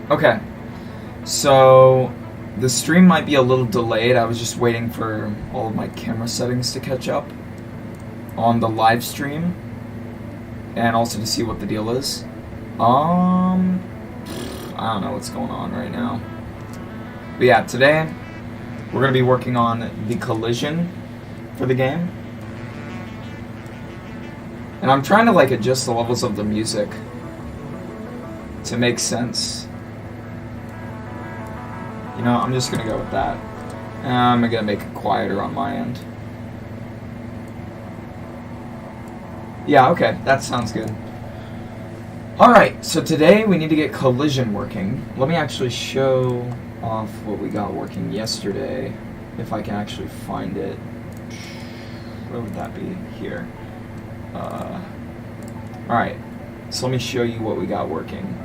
Okay, so the stream might be a little delayed. I was just waiting for all of my camera settings to catch up on the live stream, and also to see what the deal is. I don't know what's going on right now. But yeah, today we're going to be working on the collision for the game. And I'm trying to like adjust the levels of the music to make sense. You know, I'm just going to go with that. And I'm going to make it quieter on my end. Yeah, okay, that sounds good. Alright, so today we need to get collision working. Let me actually show off what we got working yesterday, if I can actually find it. Where would that be? Here. Alright, so let me show you what we got working.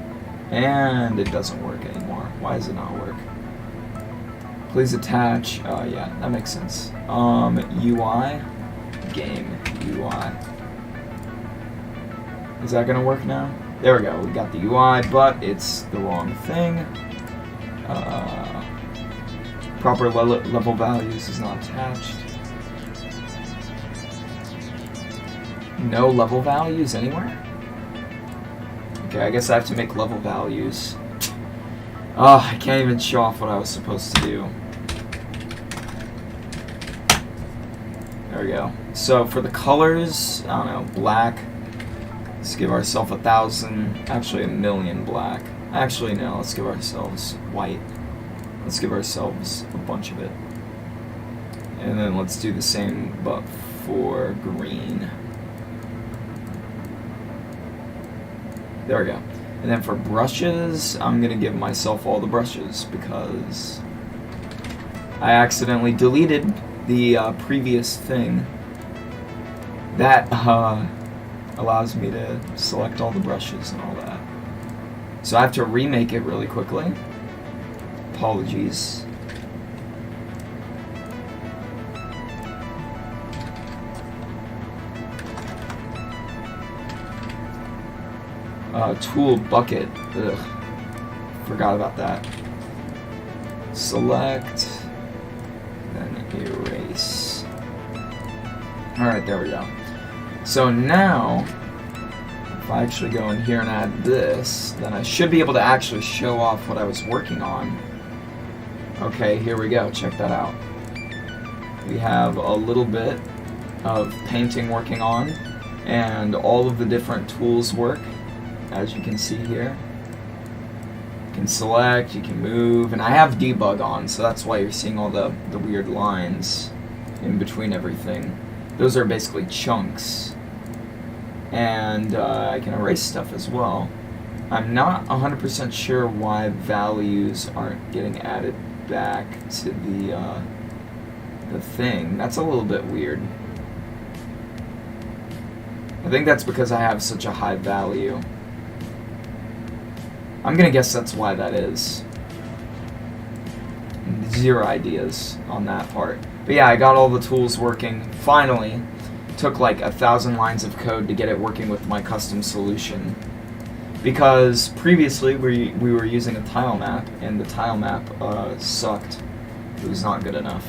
And it doesn't work anymore. Why does it not work? Please attach, yeah, that makes sense. UI, game, UI. Is that gonna work now? There we go, we got the UI, but it's the wrong thing. Proper level values is not attached. No level values anywhere? Okay, I guess I have to make level values. Oh, I can't even show off what I was supposed to do. There we go. So for the colors, I don't know, black. Let's give ourselves 1,000, actually 1,000,000 black. Actually, no, let's give ourselves white. Let's give ourselves a bunch of it. And then let's do the same, but for green. There we go. And then for brushes, I'm going to give myself all the brushes because I accidentally deleted the previous thing that allows me to select all the brushes and all that. So I have to remake it really quickly. Apologies. Tool bucket. Ugh. Forgot about that. Select. Then erase. Alright, there we go. So now, if I actually go in here and add this, then I should be able to actually show off what I was working on. Okay, here we go. Check that out. We have a little bit of painting working on, and all of the different tools work, as you can see here. You can select, you can move, and I have debug on, so that's why you're seeing all the weird lines in between everything. Those are basically chunks. And I can erase stuff as well. I'm not 100% sure why values aren't getting added back to the thing. That's a little bit weird. I think that's because I have such a high value. I'm gonna guess that's why that is. Zero ideas on that part. But yeah, I got all the tools working. Finally, took like 1,000 lines of code to get it working with my custom solution. Because previously we were using a tile map, and the tile map sucked. It was not good enough.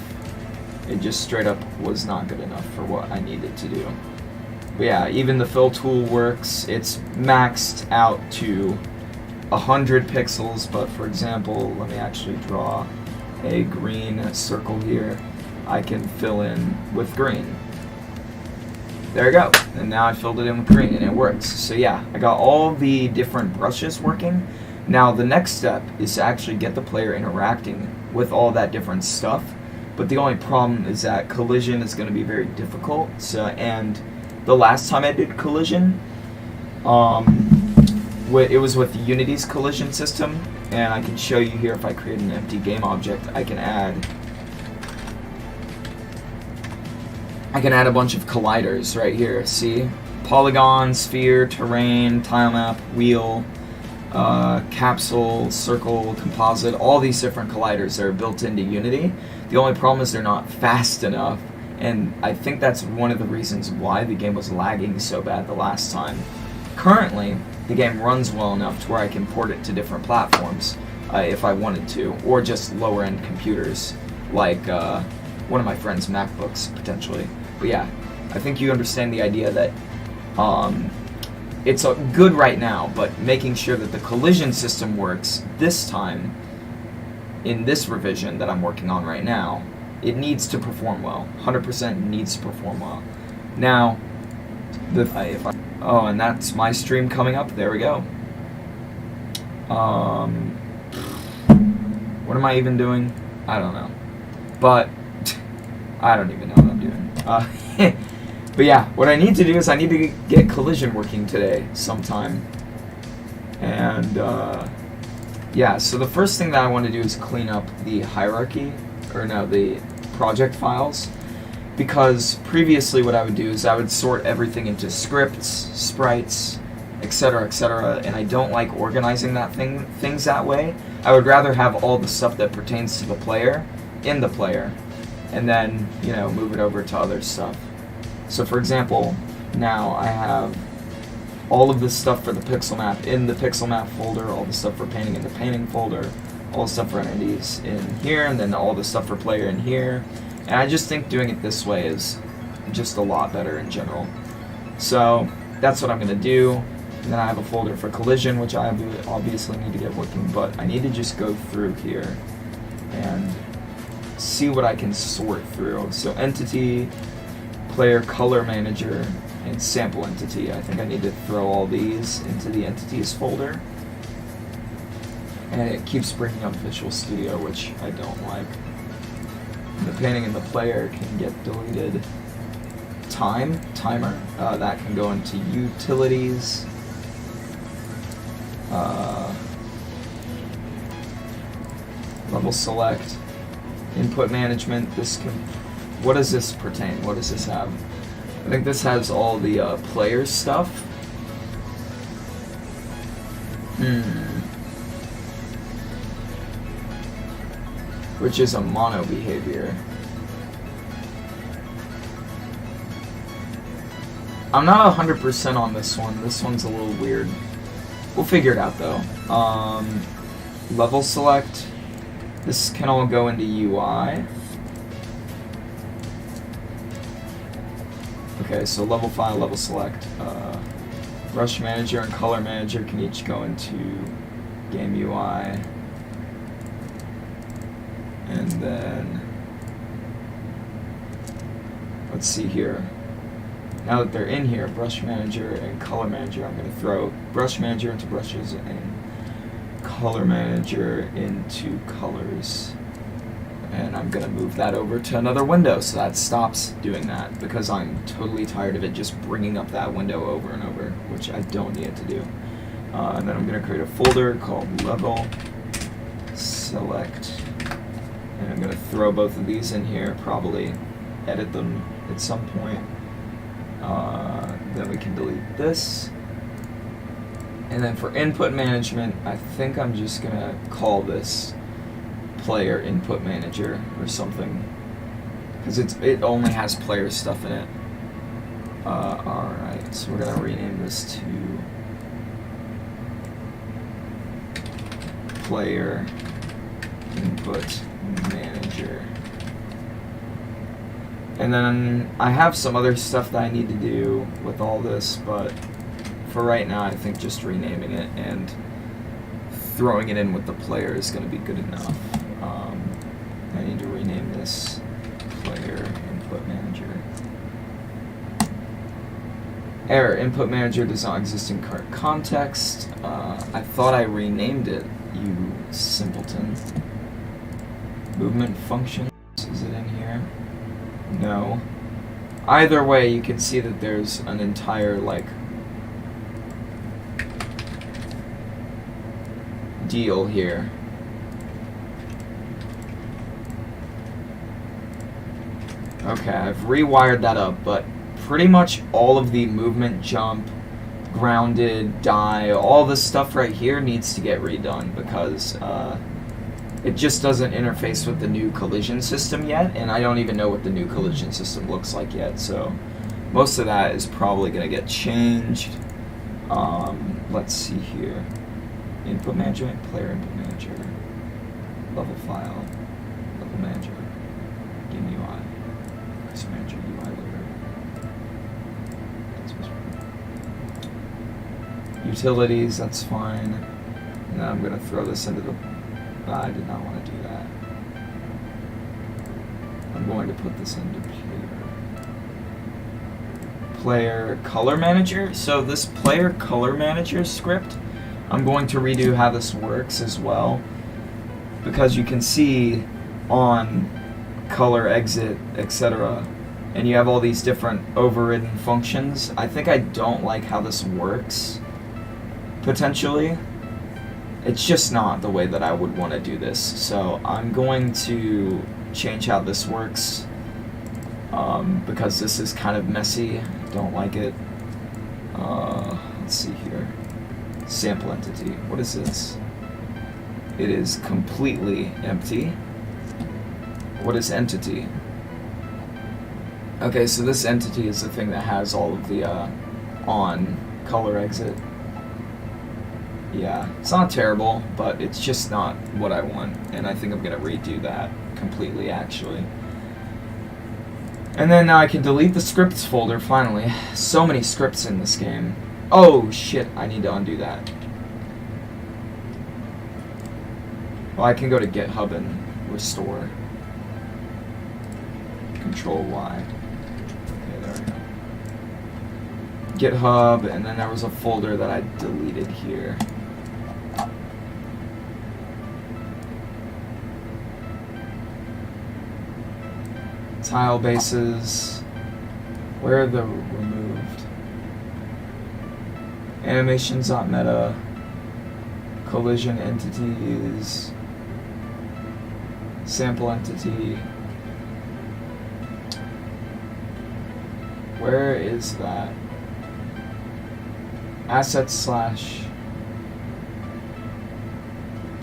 It just straight up was not good enough for what I needed to do. But yeah, even the fill tool works. It's maxed out to 100 pixels, but for example, let me actually draw a green circle here. I can fill in with green. There you go. And now I filled it in with green and it works. So yeah, I got all the different brushes working. Now the next step is to actually get the player interacting with all that different stuff. But the only problem is that collision is going to be very difficult. So, and the last time I did collision, it was with Unity's collision system, and I can show you here if I create an empty game object, I can add a bunch of colliders right here. See? Polygon, sphere, terrain, tile map, wheel, capsule, circle, composite, all these different colliders that are built into Unity. The only problem is they're not fast enough, and I think that's one of the reasons why the game was lagging so bad the last time. Currently, the game runs well enough to where I can port it to different platforms if I wanted to, or just lower end computers like one of my friend's MacBooks potentially. But yeah, I think you understand the idea that it's good right now, but making sure that the collision system works this time in this revision that I'm working on right now, it needs to perform well. 100% needs to perform well. Now, and that's my stream coming up. There we go. What am I even doing? I don't know. But I don't even know what I'm doing. But yeah, what I need to do is I need to get collision working today sometime. And yeah, so the first thing that I want to do is clean up the hierarchy, or no, the project files. Because previously what I would do is I would sort everything into scripts, sprites, etc., and I don't like organizing things that way. I would rather have all the stuff that pertains to the player in the player, and then, you know, move it over to other stuff. So for example, now I have all of this stuff for the pixel map in the pixel map folder, all the stuff for painting in the painting folder, all the stuff for entities in here, and then all the stuff for player in here. And I just think doing it this way is just a lot better in general. So that's what I'm going to do. And then I have a folder for collision, which I obviously need to get working, but I need to just go through here and see what I can sort through. So entity, player color manager, and sample entity. I think I need to throw all these into the entities folder. And it keeps bringing up Visual Studio, which I don't like. The painting in the player can get deleted. Timer, that can go into utilities. Level select, input management. This can. What does this pertain? What does this have? I think this has all the player stuff. Which is a mono behavior. I'm not 100% on this one. This one's a little weird. We'll figure it out though. Level select. This can all go into UI. Okay, so level file, level select. Brush manager and color manager can each go into game UI. And then, let's see here. Now that they're in here, brush manager and color manager, I'm going to throw brush manager into brushes and color manager into colors. And I'm going to move that over to another window so that stops doing that, because I'm totally tired of it just bringing up that window over and over, which I don't need it to do. And then I'm going to create a folder called level select. And I'm going to throw both of these in here, probably edit them at some point. Then we can delete this. And then for input management, I think I'm just going to call this player input manager or something, because it only has player stuff in it. Alright, so we're going to rename this to player input manager. And then I have some other stuff that I need to do with all this, but for right now I think just renaming it and throwing it in with the player is going to be good enough. I need to rename this player input manager. Error, input manager does not exist in current context. I thought I renamed it, you simpleton. Movement functions, is it in here? No. Either way, you can see that there's an entire, like, deal here. Okay, I've rewired that up, but pretty much all of the movement, jump, grounded, die, all this stuff right here needs to get redone, because it just doesn't interface with the new collision system yet, and I don't even know what the new collision system looks like yet, so most of that is probably going to get changed. let's see here. Input management, player input manager, level file, level manager, game UI, custom manager, UI loader. Utilities, that's fine. And then I'm going to throw this into the... I did not want to do that. I'm going to put this into player color manager. So this player color manager script, I'm going to redo how this works as well, because you can see on color exit, etc., and you have all these different overridden functions. I think I don't like how this works, potentially. It's just not the way that I would want to do this. So I'm going to change how this works, because this is kind of messy. I don't like it. Let's see here. Sample entity. What is this? It is completely empty. What is entity? Okay, so this entity is the thing that has all of the on color exit. Yeah, it's not terrible, but it's just not what I want, and I think I'm going to redo that completely, actually. And then now I can delete the scripts folder, finally. So many scripts in this game. Oh, shit, I need to undo that. Well, I can go to GitHub and restore. Control Y. Okay, there we go. GitHub, and then there was a folder that I deleted here. Tile bases. Where are the removed? Animations.meta. Collision entities. Sample entity. Where is that? Assets slash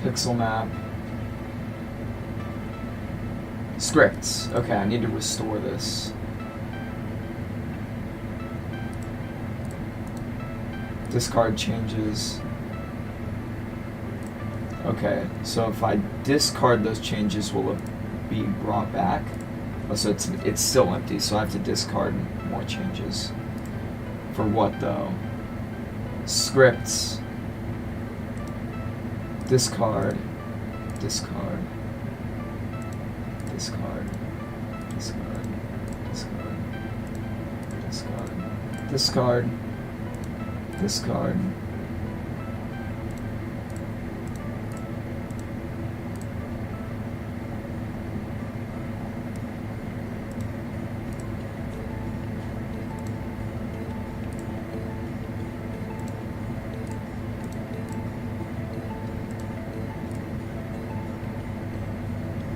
pixel map. Scripts. Okay, I need to restore this. Discard changes. Okay, so if I discard those changes, will it be brought back? Oh, so it's still empty, so I have to discard more changes. For what, though? Scripts. Discard. Discard. Discard. Discard. Discard. Discard. Discard. Discard.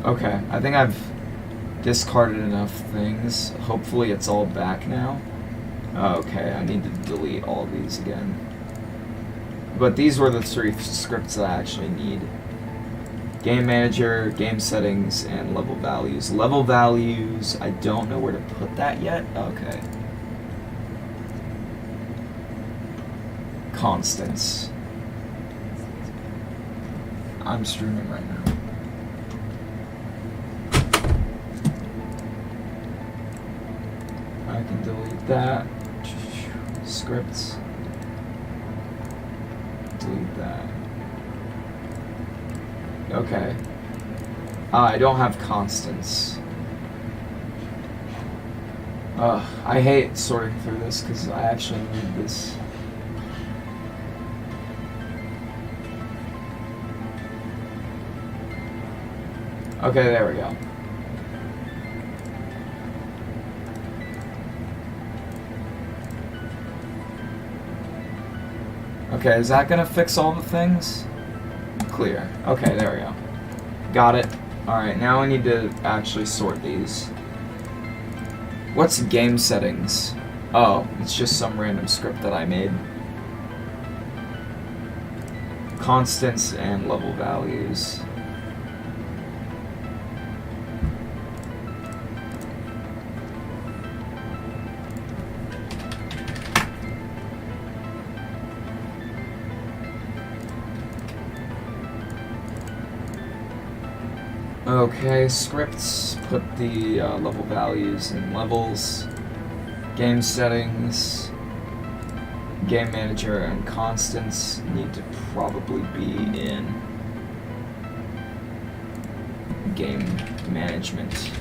Okay, I think I've discarded enough things. Hopefully it's all back now. Okay, I need to delete all these again. But these were the 3 scripts that I actually need. Game manager, game settings, and level values. Level values, I don't know where to put that yet. Okay. Constants. I'm streaming right now. I can delete that. Scripts. Delete that. Okay. I don't have constants. I hate sorting through this because I actually need this. Okay, there we go. Okay, is that gonna fix all the things? Clear. Okay, there we go. Got it. Alright, now I need to actually sort these. What's game settings? Oh, it's just some random script that I made. Constants and level values. Okay, scripts, put the level values in levels, game settings, game manager and constants need to probably be in game management.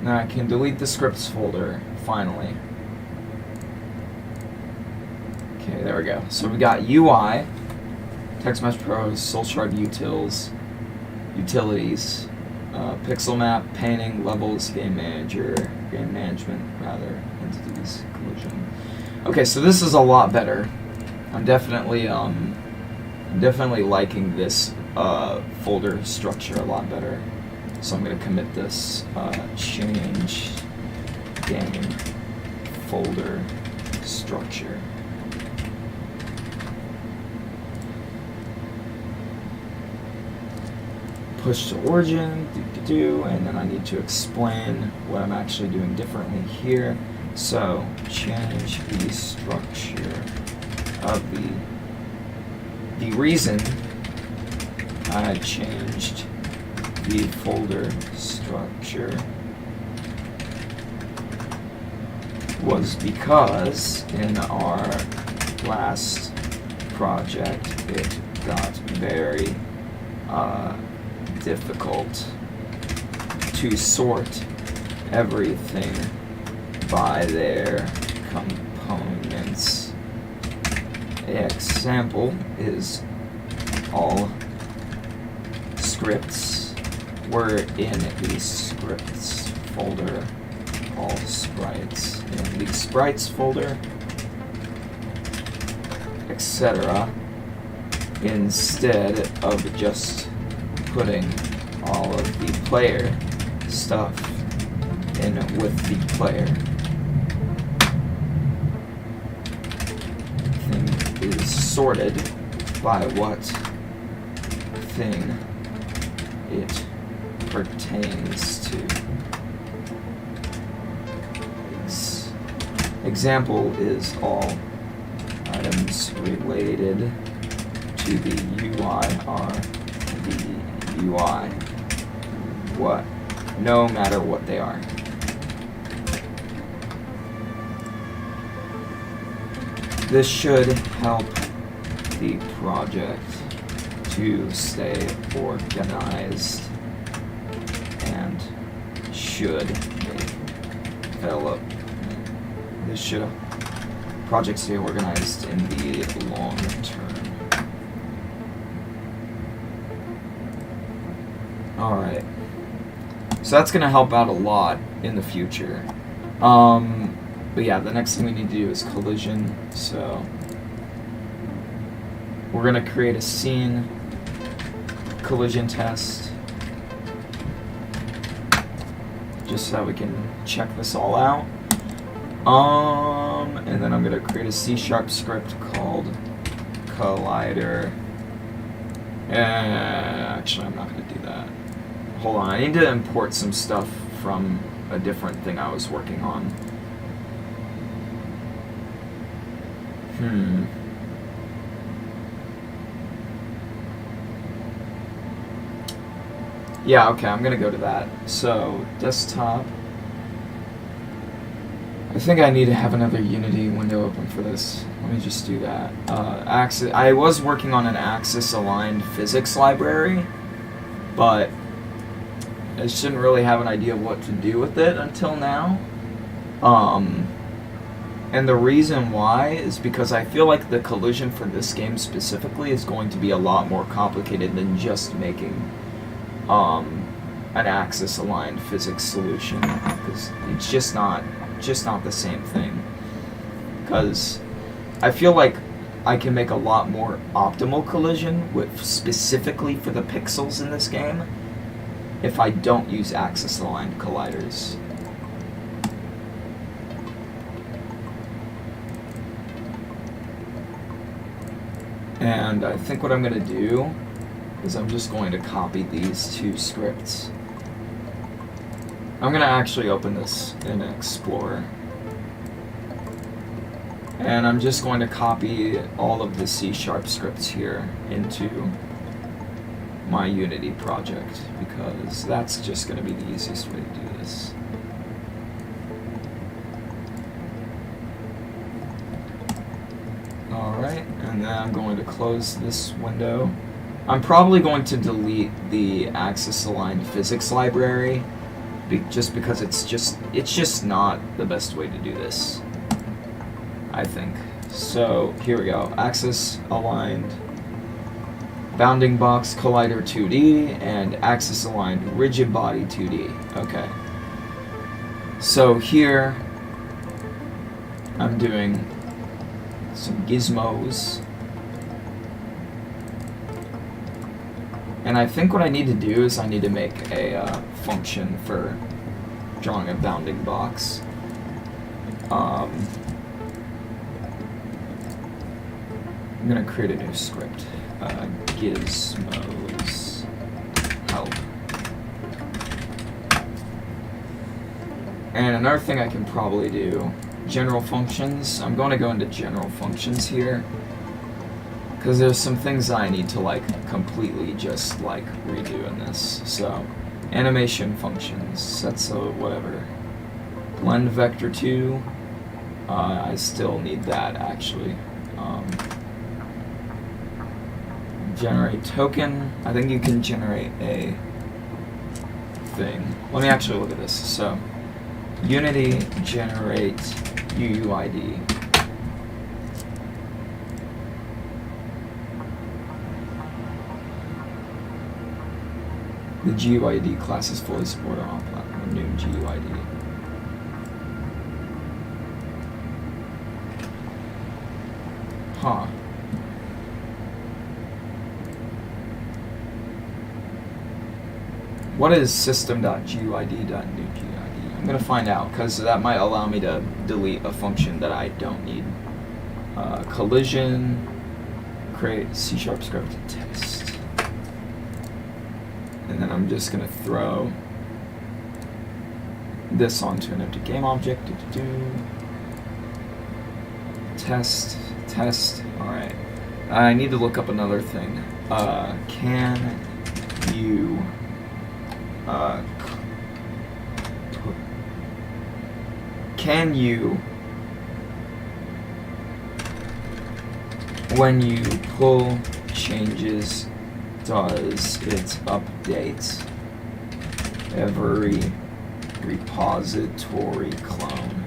Now I can delete the scripts folder, finally. Okay, there we go. So we got UI, TextMesh Pros, SoulShard Utils, Utilities, Pixel Map, Painting, Levels, Game Management, rather, Entities, Collision. Okay, so this is a lot better. I'm definitely liking this folder structure a lot better. So I'm going to commit this, change game folder structure. Push to origin, and then I need to explain what I'm actually doing differently here. So change the structure of the reason I changed the folder structure was because in our last project it got very difficult to sort everything by their components. Example is all scripts were in the scripts folder, all sprites in the sprites folder, etc. instead of just putting all of the player stuff in with the player. Thing is sorted by what thing it pertains to. Example is all items related to the UI are the UI, no matter what they are. This should help the project to stay organized and should develop. This should project stay organized in the long term. Alright, so that's going to help out a lot in the future. But yeah, the next thing we need to do is collision. So we're going to create a scene collision test just so that we can check this all out. And then I'm going to create a C# script called collider. Actually, I'm not going to do that. Hold on, I need to import some stuff from a different thing I was working on. Yeah, okay, I'm gonna go to that. So, desktop. I think I need to have another Unity window open for this. Let me just do that. Axis. I was working on an axis-aligned physics library, but I just didn't really have an idea of what to do with it until now. And the reason why is because I feel like the collision for this game specifically is going to be a lot more complicated than just making an axis-aligned physics solution, because it's just not the same thing. Because I feel like I can make a lot more optimal collision with specifically for the pixels in this game if I don't use axis-aligned colliders. And I think what I'm going to do is I'm just going to copy these two scripts. I'm going to actually open this in Explorer. And I'm just going to copy all of the C# scripts here into my Unity project, because that's just going to be the easiest way to do this. Alright, and then I'm going to close this window. I'm probably going to delete the axis aligned physics library, just because it's just not the best way to do this, I think. So here we go. Axis aligned bounding box collider 2D and axis aligned rigid body 2D. Okay. So here I'm doing some gizmos. And I think what I need to do is I need to make a function for drawing a bounding box. I'm going to create a new script. Gizmos help. And another thing I can probably do, general functions. I'm going to go into general functions here, because there's some things I need to like completely just like redo in this. So animation functions, that's a whatever. Blend vector 2, I still need that actually. Generate token, I think you can generate a thing. Let me actually look at this. So Unity generate UUID. The GUID class is fully supported on all platforms. New GUID. Huh. What is system.guid.newGUID? I'm going to find out, because that might allow me to delete a function that I don't need. Collision, create C# script test. And then I'm just going to throw this onto an empty game object. Test. Alright. I need to look up another thing. Can you when you pull changes, does it update every repository clone?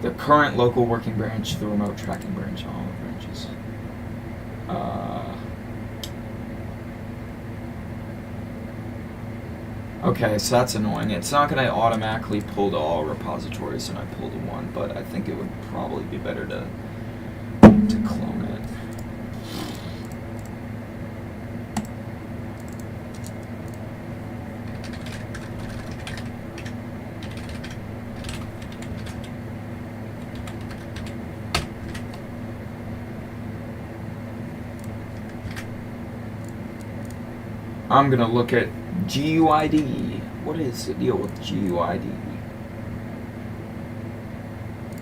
The current local working branch, the remote tracking branch, all the branches. Okay, so that's annoying. It's not going to automatically pull to all repositories when I pull to one, but I think it would probably be better to clone it. I'm going to look at GUID. What is the deal with GUID?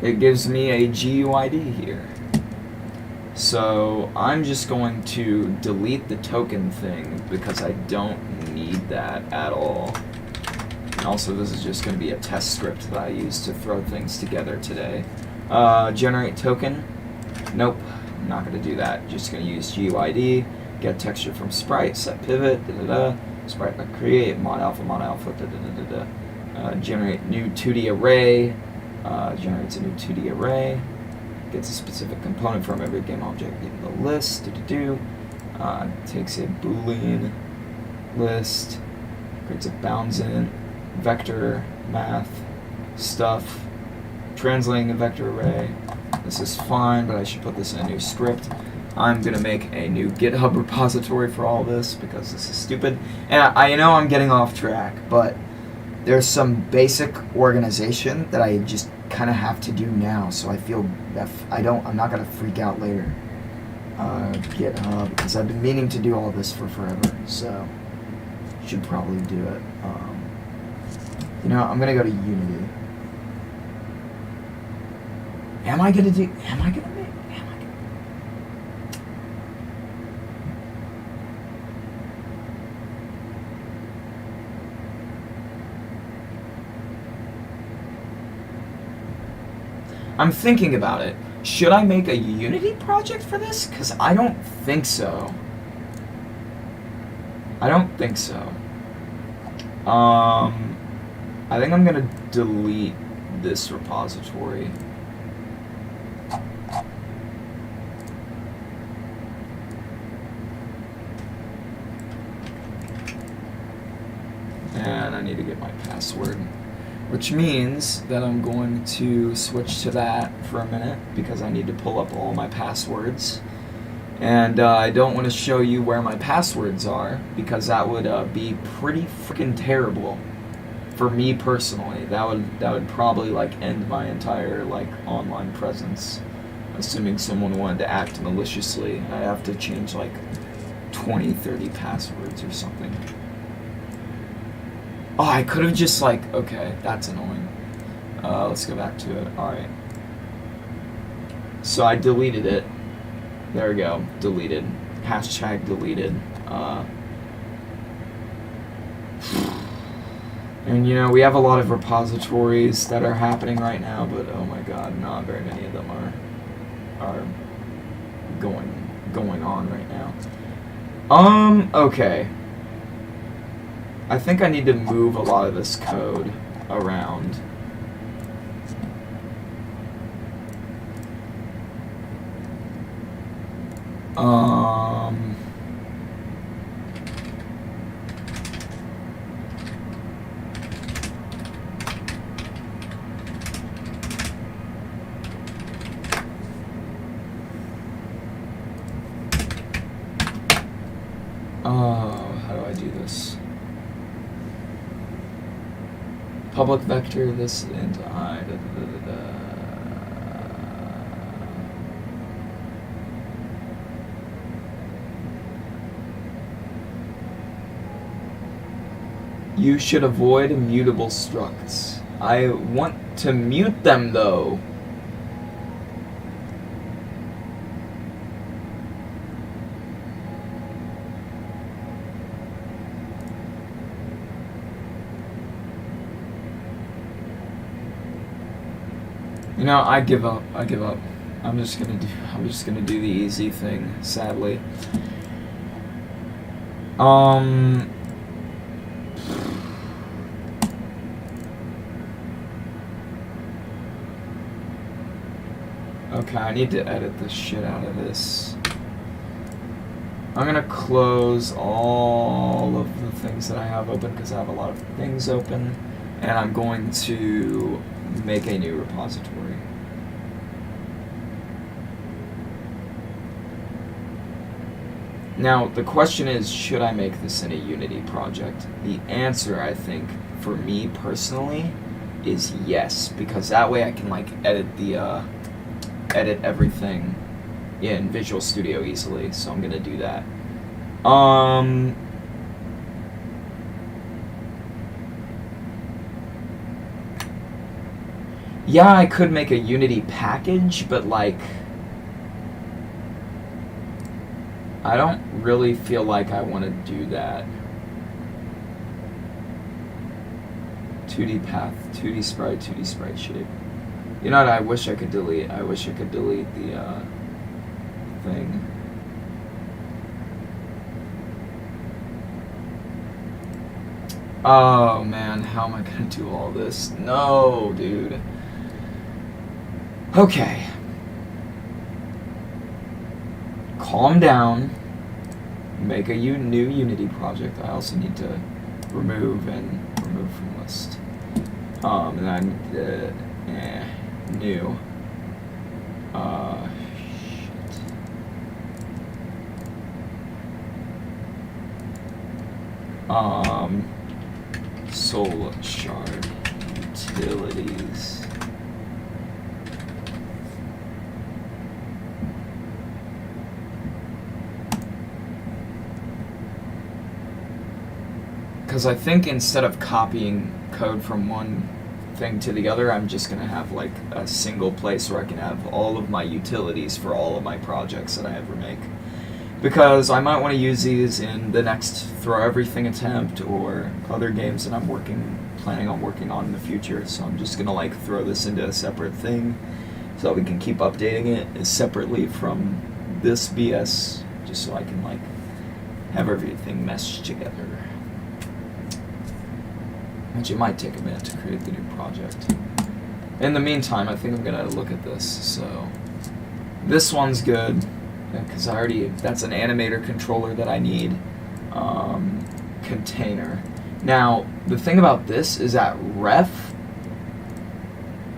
It gives me a GUID here. So I'm just going to delete the token thing because I don't need that at all. And also this is just going to be a test script that I use to throw things together today. Generate token. Nope, I'm not going to do that. Just going to use GUID. Get texture from sprite, set pivot, sprite create, mod alpha, generate new 2D array, generates a new 2D array, gets a specific component from every game object in the list, takes a boolean list, creates a bounds in, vector, math, stuff, translating a vector array. This is fine, but I should put this in a new script. I'm going to make a new GitHub repository for all this because this is stupid. And I know I'm getting off track, but there's some basic organization that I just kind of have to do now, so I feel that I'm not going to freak out later. GitHub, because I've been meaning to do all this for forever, so should probably do it. You know, I'm gonna go to Unity. Am I gonna make? I'm thinking about it. Should I make a Unity project for this? Because I don't think so. I think I'm gonna delete this repository. And I need to get my password, which means that I'm going to switch to that for a minute because I need to pull up all my passwords. And I don't want to show you where my passwords are because that would be pretty freaking terrible for me personally. That would probably like end my entire like online presence, assuming someone wanted to act maliciously. I'd have to change like 20-30 passwords or something. Oh, I could have just like, okay, that's annoying. Let's go back to it. Alright. So I deleted it. There we go. Deleted. Hashtag deleted. And you know, we have a lot of repositories that are happening right now, but oh my god, not very many of them are going on right now. Okay. I think I need to move a lot of this code around. How do I do this? Public vector, this into I. You should avoid immutable structs. I want to mute them though. You know, I give up. I'm just gonna do the easy thing, sadly. Okay, I need to edit the shit out of this. I'm gonna close all of the things that I have open because I have a lot of things open, and I'm going to make a new repository. Now, the question is, should I make this in a Unity project? The answer, I think, for me personally, is yes, because that way I can like edit everything in Visual Studio easily. So I'm gonna do that. Yeah, I could make a Unity package, but like, I don't really feel like I want to do that. 2D path, 2D sprite shape. You know what? I wish I could delete the thing. Oh man, how am I gonna do all this? No, dude. Okay. Calm down. Make a new Unity project. I also need to remove from list. And then new. Shit. Soul shard utilities. because I think instead of copying code from one thing to the other, I'm just going to have like a single place where I can have all of my utilities for all of my projects that I ever make. Because I might want to use these in the next Throw Everything attempt or other games that I'm planning on working on in the future. So I'm just going to like throw this into a separate thing so that we can keep updating it separately from this BS, just so I can like have everything meshed together. Which it might take a minute to create the new project. In the meantime, I think I'm going to look at this. So this one's good, because that's an animator controller that I need. Container. Now, the thing about this is that ref,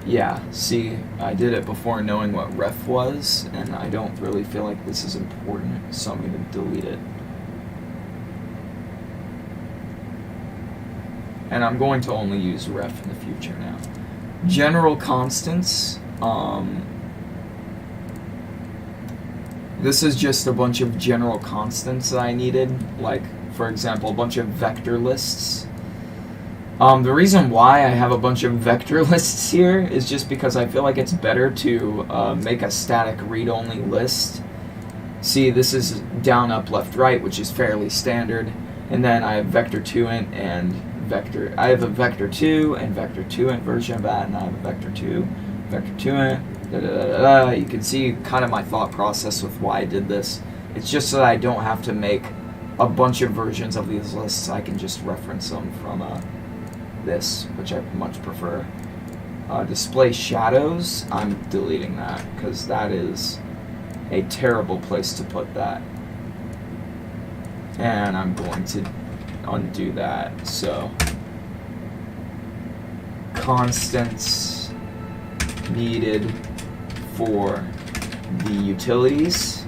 yeah, see, I did it before knowing what ref was, and I don't really feel like this is important, so I'm going to delete it. And I'm going to only use ref in the future now. General constants, this is just a bunch of general constants that I needed, like, for example, a bunch of vector lists. The reason why I have a bunch of vector lists here is just because I feel like it's better to make a static read-only list. See, this is down, up, left, right, which is fairly standard, and then I have vector2int and I have a vector2 and vector2int version of that, and I have a vector2, vector2int, You can see kind of my thought process with why I did this. It's just so that I don't have to make a bunch of versions of these lists. I can just reference them from this, which I much prefer. Display shadows, I'm deleting that, because that is a terrible place to put that. And I'm going to undo that. So constants needed for the utilities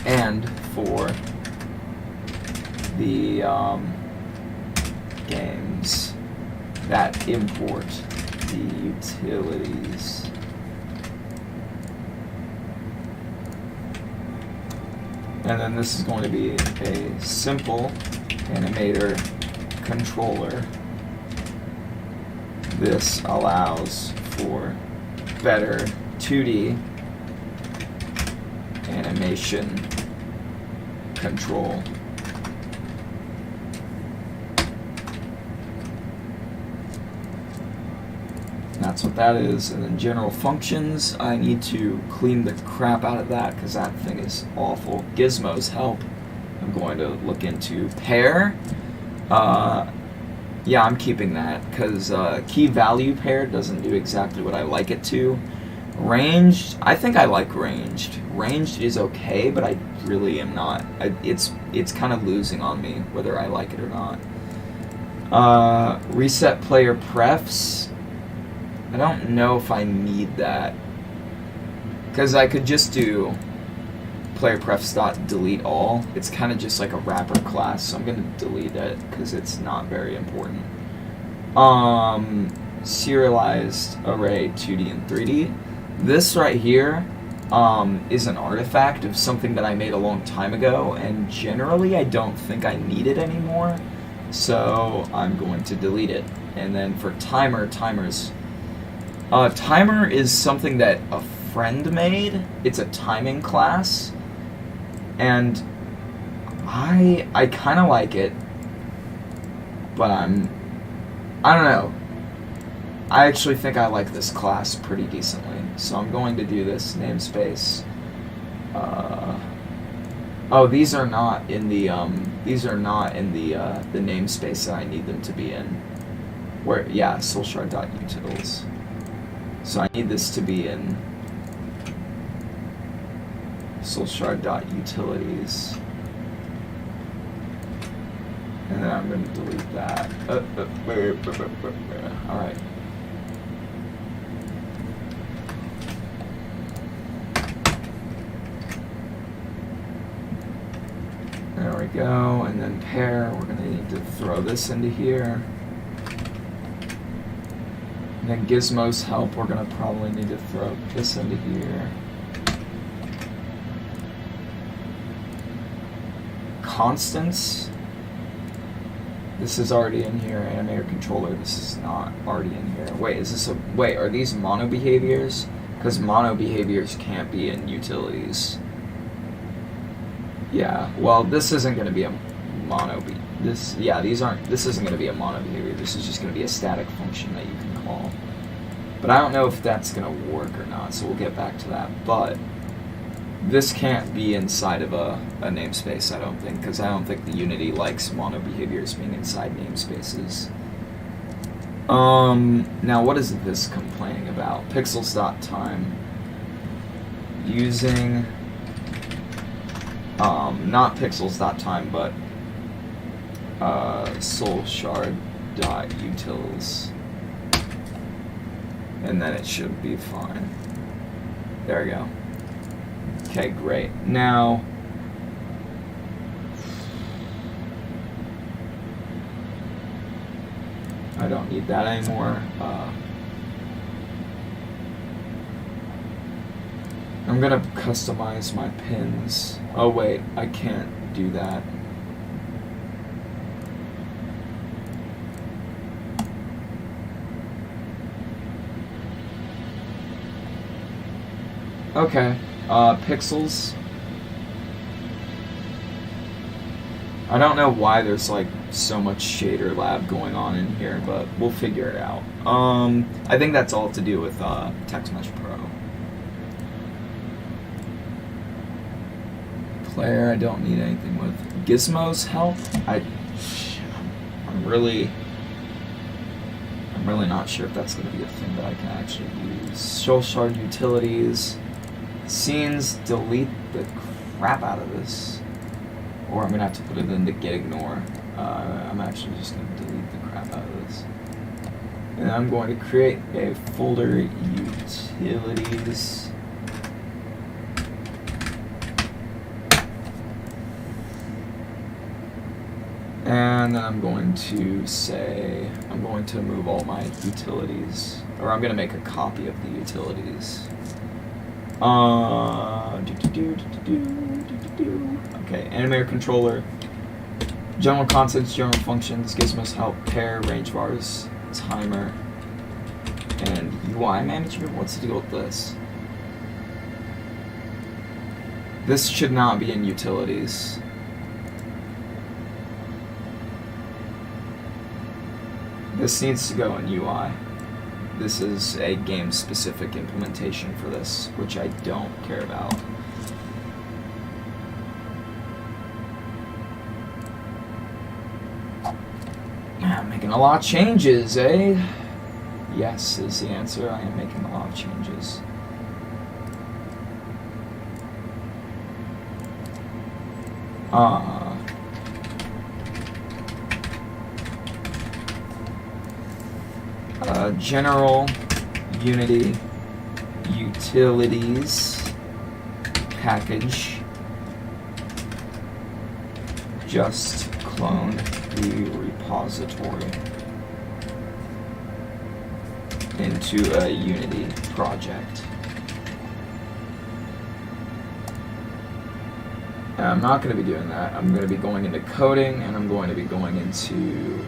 and for the games that import the utilities. And then this is going to be a simple animator controller. This allows for better 2D animation control. That's what that is. And then general functions, I need to clean the crap out of that because that thing is awful. Gizmos help. I'm going to look into pair. Yeah, I'm keeping that because key value pair doesn't do exactly what I like it to. Ranged, I think I like ranged. Ranged is okay, but I really am not. It's kind of losing on me whether I like it or not. Reset player prefs. I don't know if I need that, because I could just do player prefs.delete all. It's kind of just like a wrapper class, so I'm going to delete it because it's not very important. Serialized array 2D and 3D. This right here is an artifact of something that I made a long time ago, and generally I don't think I need it anymore, so I'm going to delete it. And then for timer is something that a friend made. It's a timing class, and I kind of like it, but I don't know. I actually think I like this class pretty decently, so I'm going to do this namespace. Oh, these are not in the the namespace that I need them to be in. Where, yeah, soulshard.utils. So I need this to be in soulshard.utilities. And then I'm going to delete that. Alright. There we go. And then pair, we're going to need to throw this into here. And then gizmos help, we're going to probably need to throw this into here. Constants, This is already in here. Animator controller. This is not already in here. Wait, is this a... Wait, are these mono behaviors? Because mono behaviors can't be in utilities. Yeah, well, this isn't going to be a mono this isn't going to be a mono behavior. This is just going to be a static function that you can call. But I don't know if that's going to work or not, so we'll get back to that. But this can't be inside of a namespace, I don't think, because I don't think the Unity likes mono behaviors being inside namespaces. Now what is this complaining about? Pixels.time. Using not pixels.time, but soulshard.utils, and then it should be fine. There we go. Okay, great. Now I don't need that anymore. I'm gonna customize my pins. Oh wait, I can't do that. Okay, pixels. I don't know why there's like so much shader lab going on in here, but we'll figure it out. I think that's all to do with TextMesh Pro. Player, I don't need anything with. Gizmos help? I'm really not sure if that's going to be a thing that I can actually use. Soulshard utilities. Scenes, delete the crap out of this. Or I'm going to have to put it into gitignore. I'm actually just going to delete the crap out of this. And I'm going to create a folder, utilities. And then I'm going to say, I'm going to move all my utilities, or I'm going to make a copy of the utilities. Okay, animator controller, general constants, general functions, gizmos help, pair, range bars, timer, and UI management. What's the deal with this? This should not be in utilities. This needs to go in UI. This is a game-specific implementation for this, which I don't care about. I'm making a lot of changes, eh? Yes is the answer. I am making a lot of changes. General Unity utilities package. Just clone the repository into a Unity project. And I'm not going to be doing that. I'm going to be going into coding, and I'm going to be going into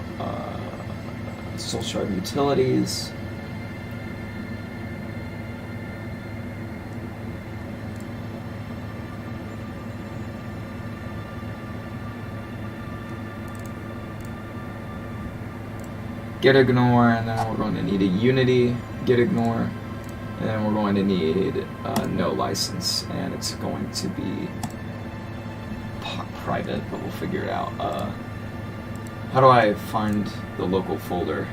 Soulshard utilities. Gitignore, and then we're going to need a Unity gitignore, and then we're going to need no license, and it's going to be private, but we'll figure it out. How do I find the local folder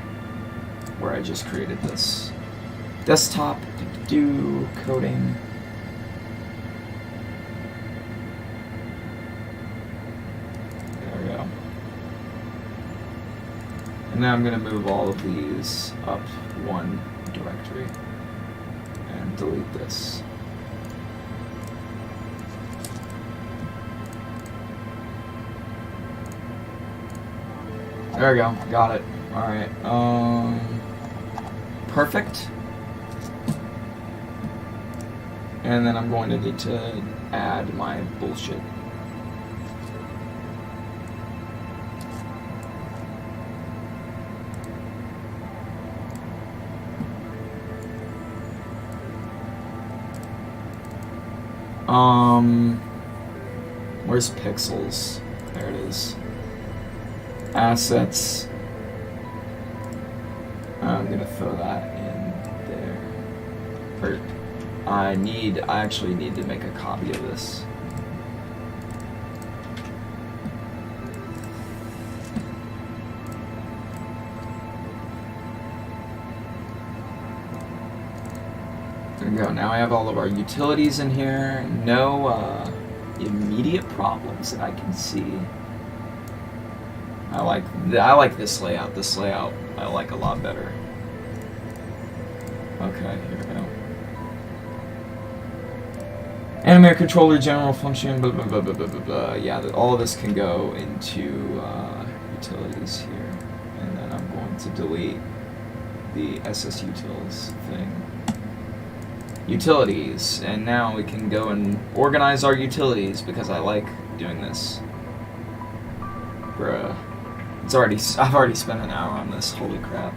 where I just created this? Desktop, coding. There we go. And now I'm going to move all of these up one directory and delete this. There we go, got it. Alright, perfect. And then I'm going to need to add my bullshit. Where's pixels? There it is. Assets. I'm gonna throw that in there. I actually need to make a copy of this. There we go. Now I have all of our utilities in here. No immediate problems that I can see. I like this layout. This layout I like a lot better. Okay, here we go. Animator controller, general function, blah blah blah blah blah blah blah. Yeah, all of this can go into utilities here, and then I'm going to delete the SSUtils thing. Utilities, and now we can go and organize our utilities because I like doing this. Bruh. I've already spent an hour on this, holy crap.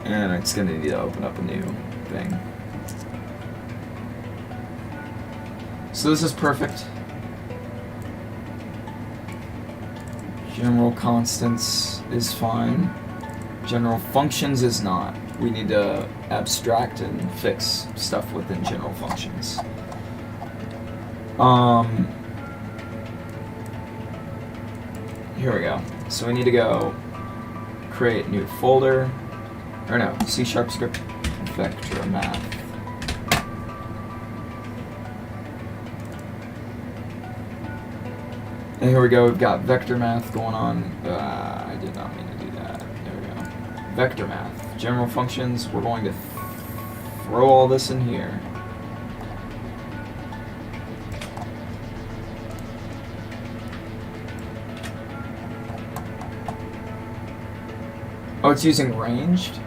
And it's gonna need to open up a new thing. So this is perfect. General constants is fine. General functions is not. We need to abstract and fix stuff within general functions. Here we go. So we need to go create new folder, or no, C# script vector math. And here we go, we've got vector math going on. I did not mean to do that. There we go. Vector math. General functions, we're going to throw all this in here. Oh, it's using ranged?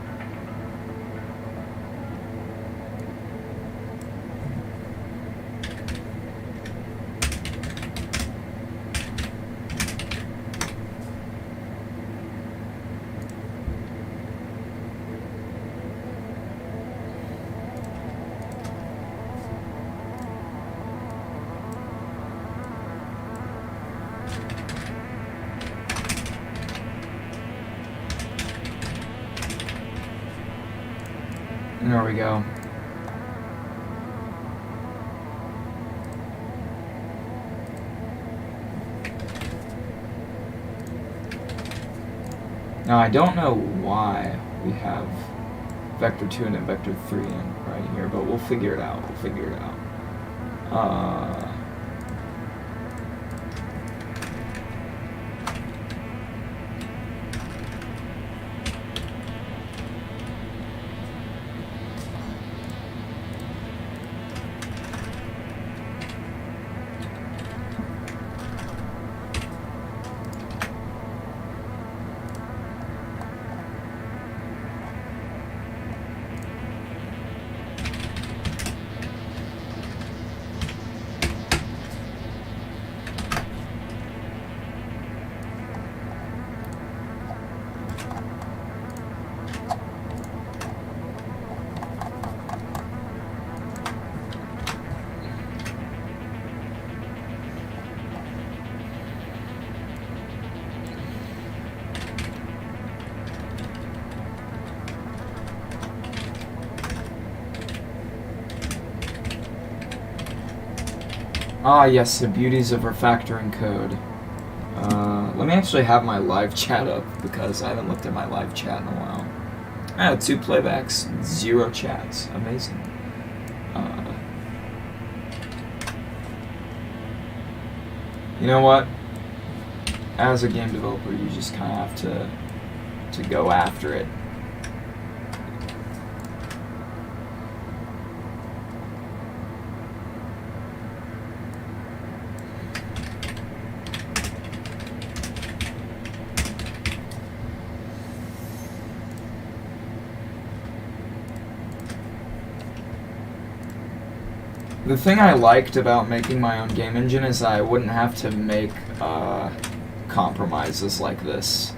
There we go. Now I don't know why we have vector 2 and vector 3 in right here, but we'll figure it out. Ah, yes, the beauties of refactoring code. Let me actually have my live chat up because I haven't looked at my live chat in a while. I had 2 playbacks, 0 chats. Amazing. You know what? As a game developer, you just kind of have to go after it. The thing I liked about making my own game engine is that I wouldn't have to make compromises like this.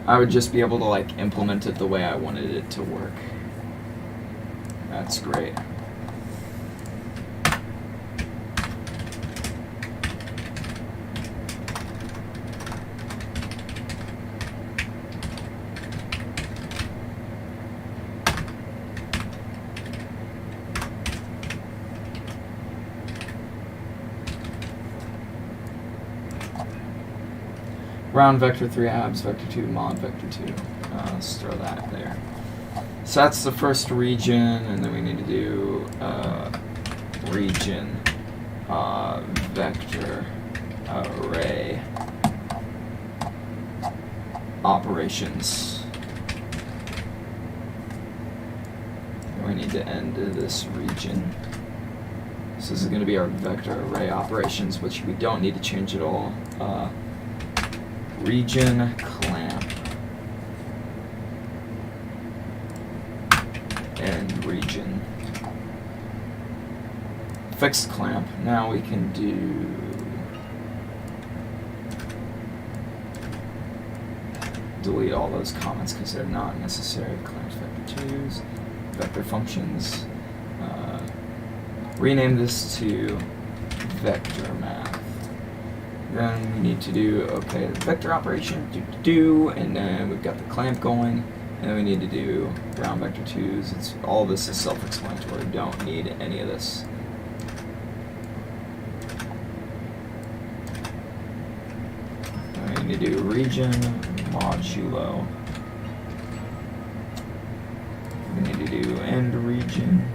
I would just be able to like implement it the way I wanted it to work. That's great. Round vector 3 abs, vector 2 mod, vector 2. Let's throw that there. So that's the first region, and then we need to do region vector array operations. And we need to end this region. So this is going to be our vector array operations, which we don't need to change at all. Region clamp and region fixed clamp. Now we can do delete all those comments because they're not necessary. Clamps vector 2s, vector functions. Rename this to vector math. Then we need to do, okay, the vector operation, and then we've got the clamp going, and then we need to do round vector 2s. All this is self-explanatory. Don't need any of this. And we need to do region modulo. We need to do end region.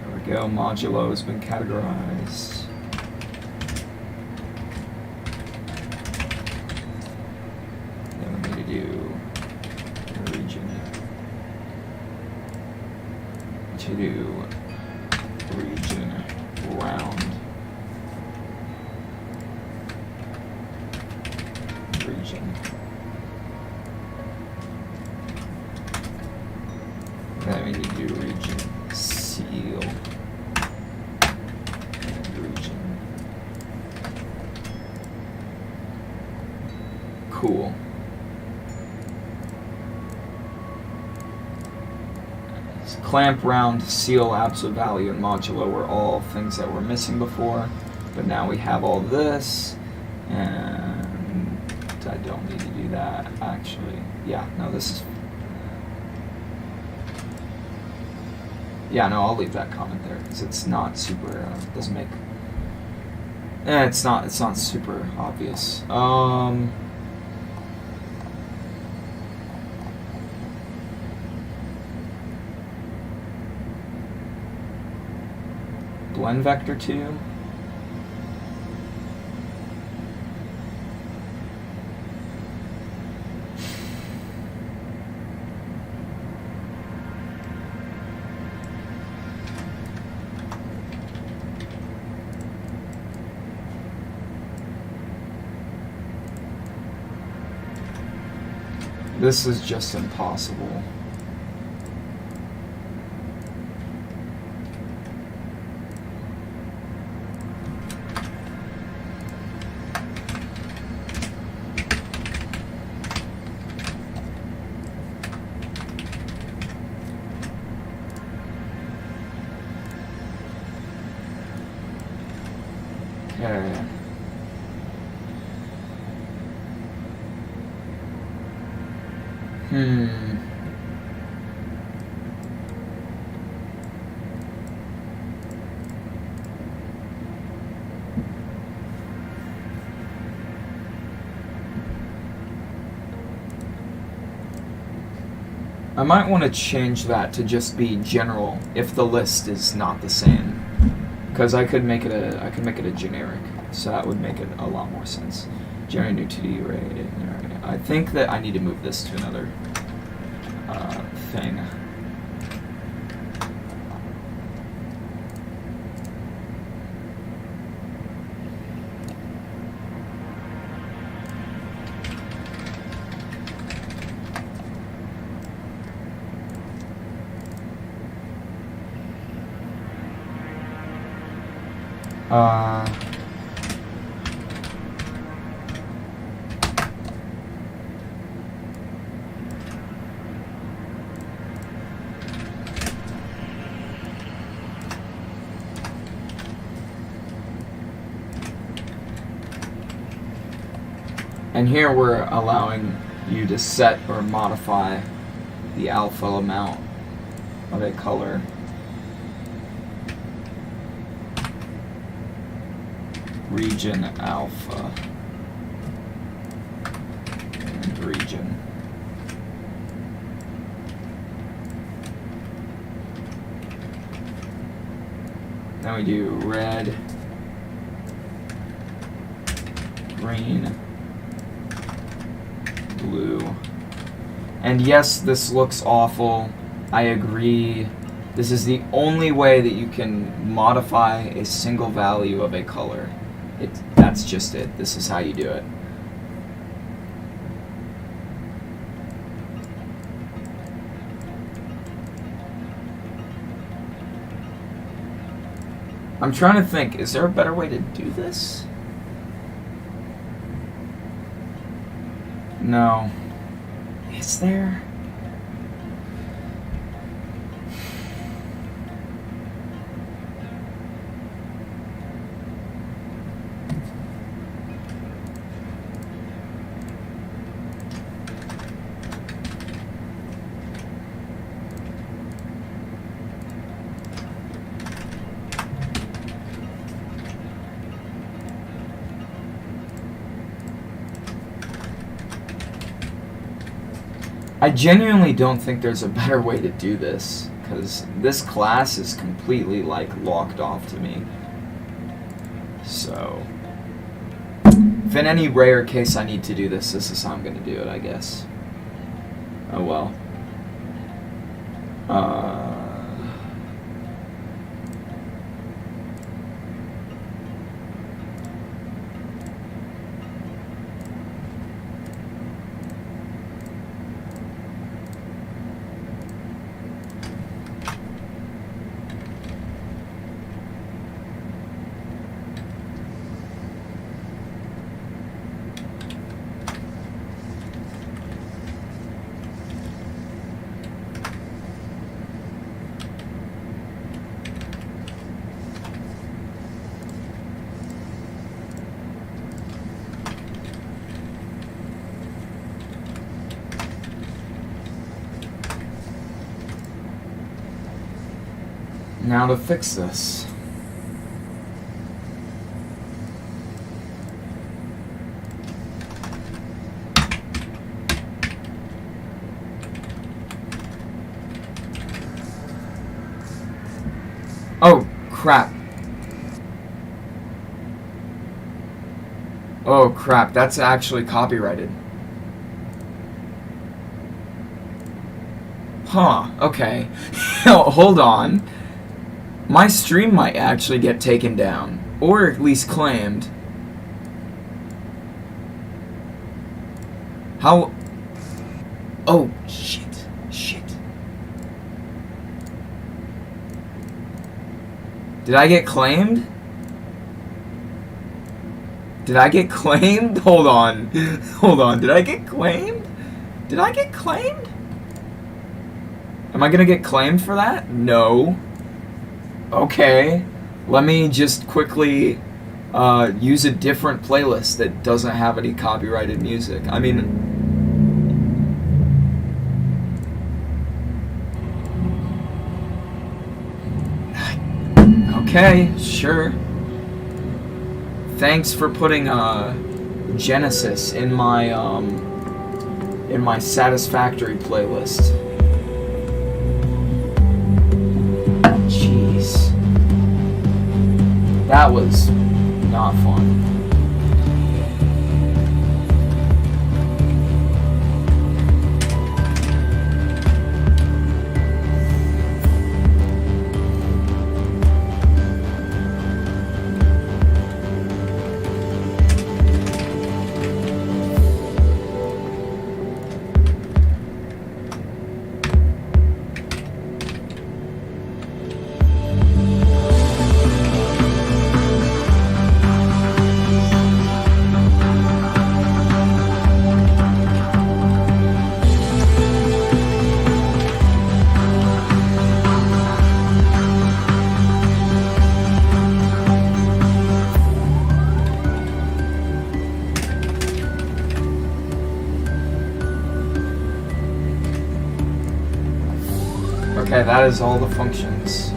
There we go. Modulo has been categorized. To do region round region. Then we need to do region seal and region. Cool. Clamp, round, seal, absolute value, and modulo were all things that were missing before, but now we have all this, and I don't need to do that, actually. Yeah, no, this is... Yeah, no, I'll leave that comment there, because it's not super, doesn't make... it's not super obvious. Blend vector 2. This is just impossible. Okay. I might want to change that to just be general if the list is not the same, because I could make it a generic, so that would make it a lot more sense. Generate new 2D array. I think that I need to move this to another thing. And here we're allowing you to set or modify the alpha amount of a color. Region alpha and region. Now we do red, green, blue. And yes, this looks awful. I agree. This is the only way that you can modify a single value of a color. That's just it. This is how you do it. I'm trying to think, is there a better way to do this? No. Is there? I genuinely don't think there's a better way to do this, because this class is completely, like, locked off to me. So, if in any rare case I need to do this, this is how I'm going to do it, I guess. Oh well. Now to fix this. Oh, crap. Oh, crap. That's actually copyrighted. Huh, okay. Hold on. My stream might actually get taken down, or at least claimed. How? Oh, shit. Did I get claimed? Did I get claimed? Hold on. Did I get claimed? Am I gonna get claimed for that? No. Okay, let me just quickly use a different playlist that doesn't have any copyrighted music. I mean, okay, sure. Thanks for putting Genesis in my Satisfactory playlist. That was not fun. Okay, that is all the functions.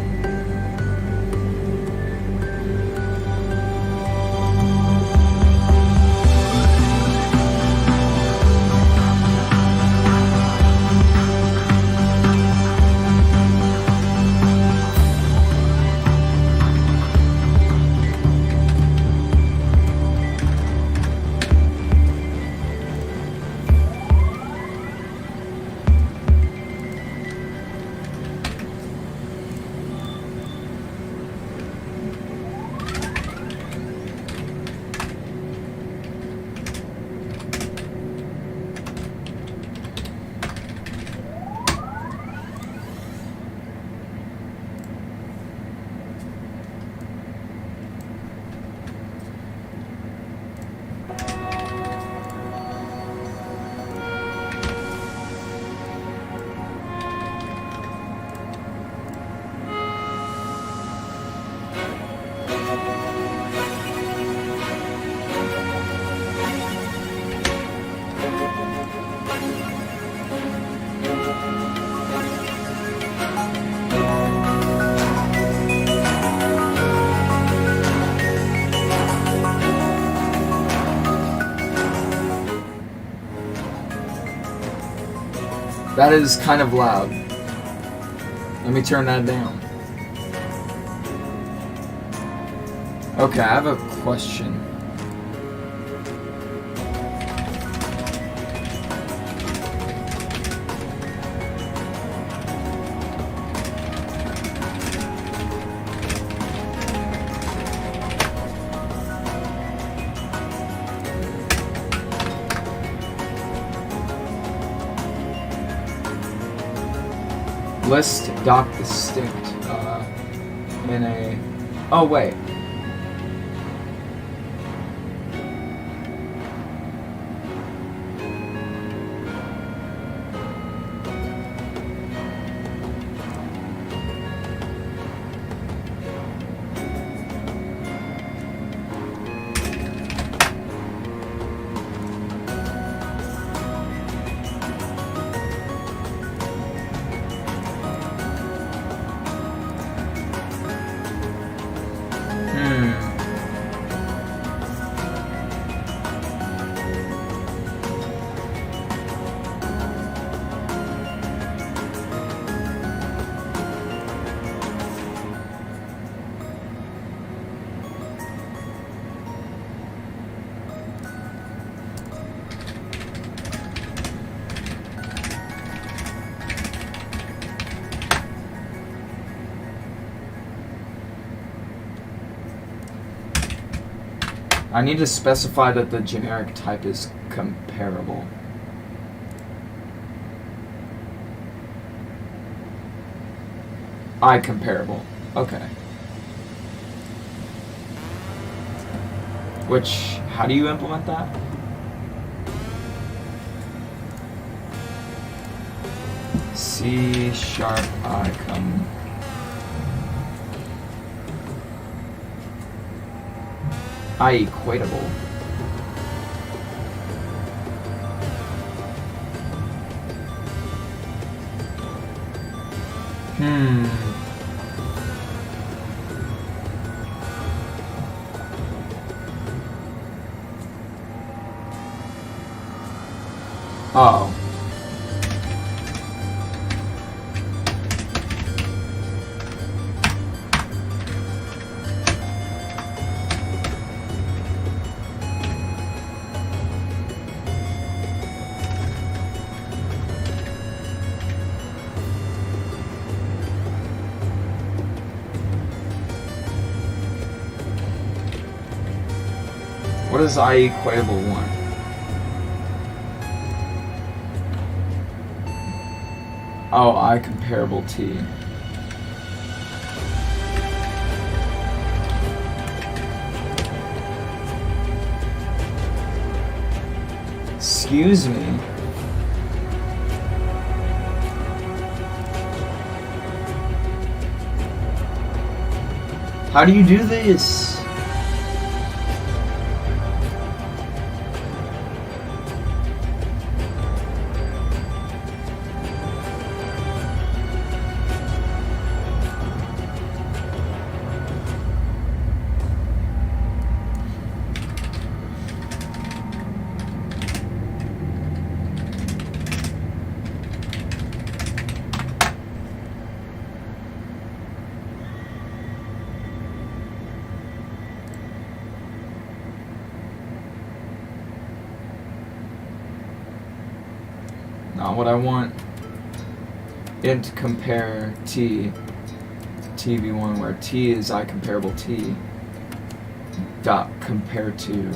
That is kind of loud. Let me turn that down. Okay, I have a question. List doc distinct in a... Oh, wait. I need to specify that the generic type is comparable. Comparable. Okay. Which, how do you implement that? C# icon. Equatable. Oh. What does equatable want? Oh, comparable T. Excuse me. How do you do this? what I want. Int compare t v1 where t is I comparable t dot compare to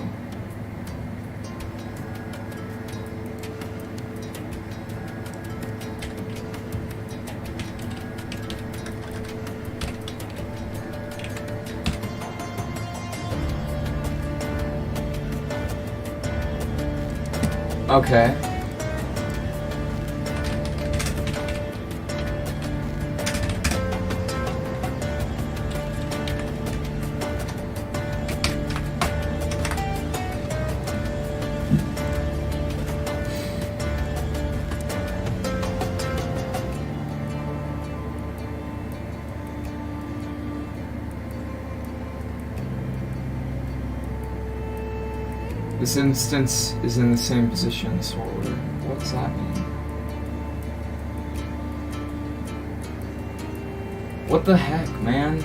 okay. This instance is in the same position as order. What's that mean? What the heck, man?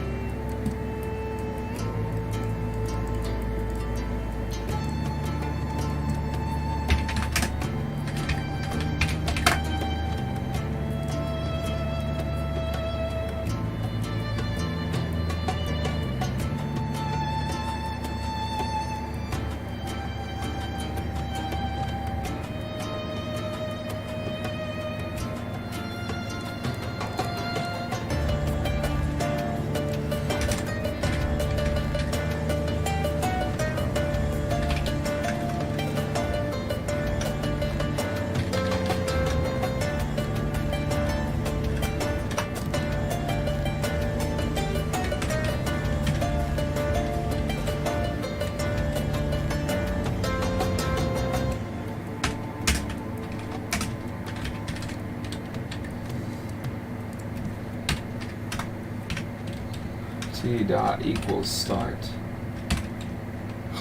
T dot equals start.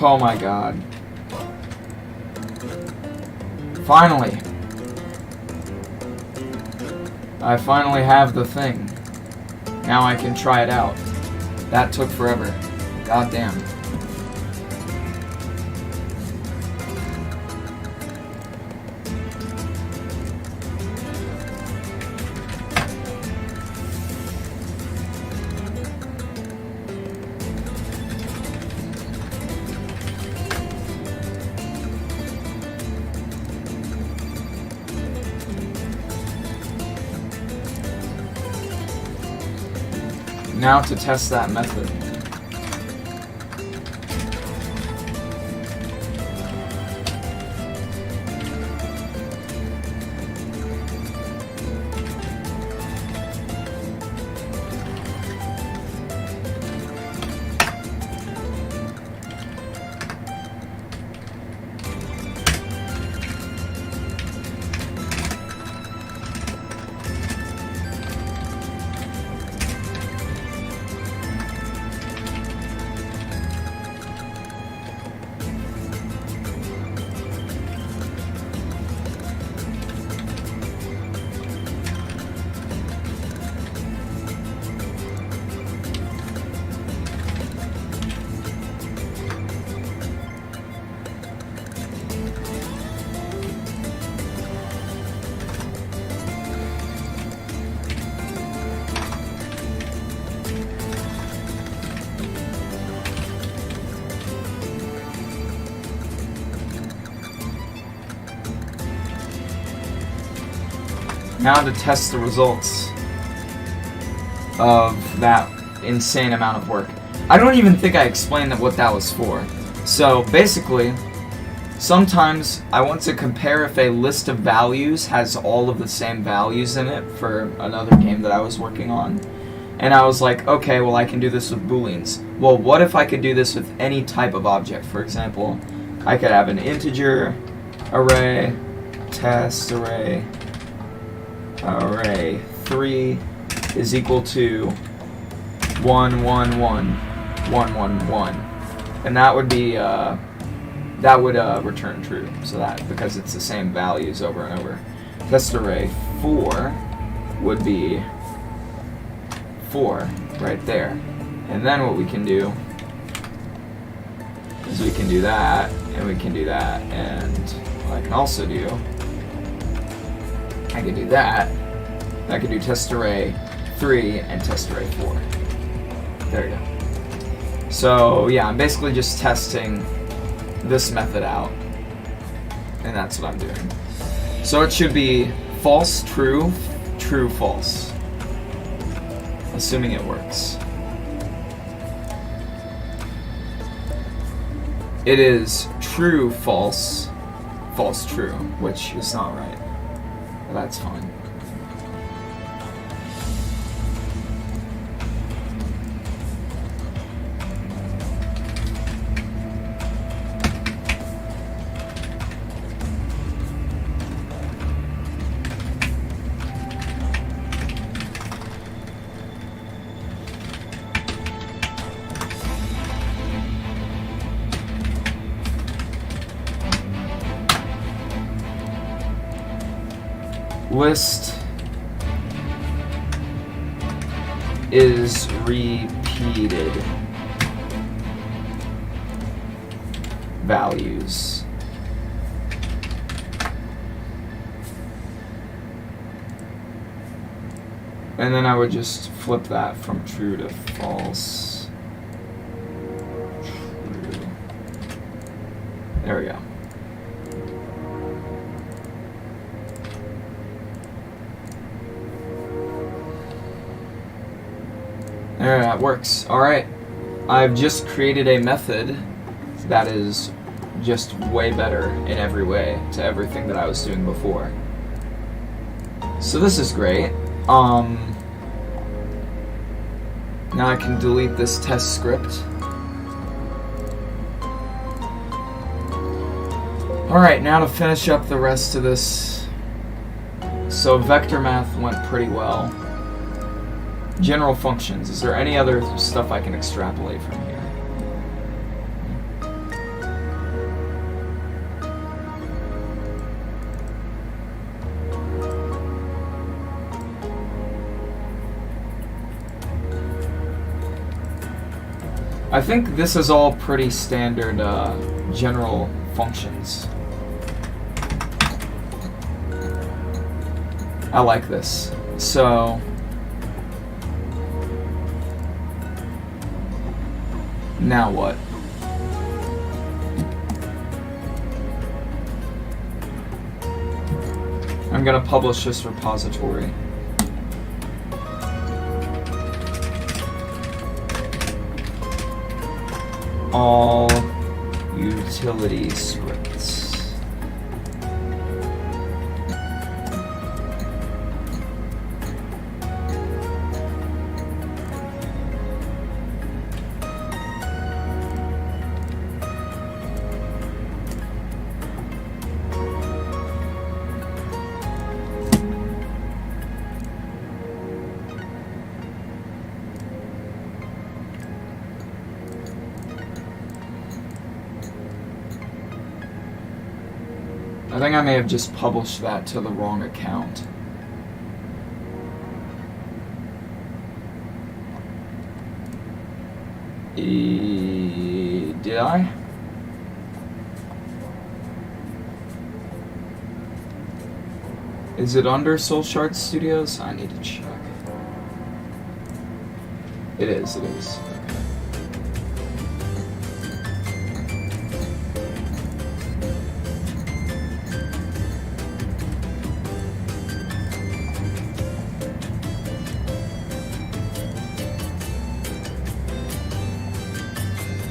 Oh my god. Finally! I finally have the thing. Now I can try it out. That took forever. God damn. Now to test that method. Now to test the results of that insane amount of work. I don't even think I explained what that was for. So basically, sometimes I want to compare if a list of values has all of the same values in it for another game that I was working on. And I was like, okay, well I can do this with booleans. Well, what if I could do this with any type of object? For example, I could have an integer array, test array, array 3 is equal to 1 1 1 1 1 1, and that would be return true. So that because it's the same values over and over. Test array 4 would be 4 right there, and then what we can do is we can do that, and we can do that, and what I can also do I could do that. I could do test array 3 and test array 4. There you go. So yeah, I'm basically just testing this method out, and that's what I'm doing. So it should be false, true, true, false, assuming it works. It is true, false, false, true, which is not right. But that's fine. List is repeated values. And then I would just flip that from true to false. True. There we go. There, that works. Alright. I've just created a method that is just way better in every way to everything that I was doing before. So this is great. Now I can delete this test script. Alright, now to finish up the rest of this. So vector math went pretty well. General functions. Is there any other stuff I can extrapolate from here? I think this is all pretty standard general functions. I like this. So now what? I'm gonna publish this repository. All utility scripts. I think I may have just published that to the wrong account. Did I? Is it under Soulshard Studios? I need to check. It is, it is.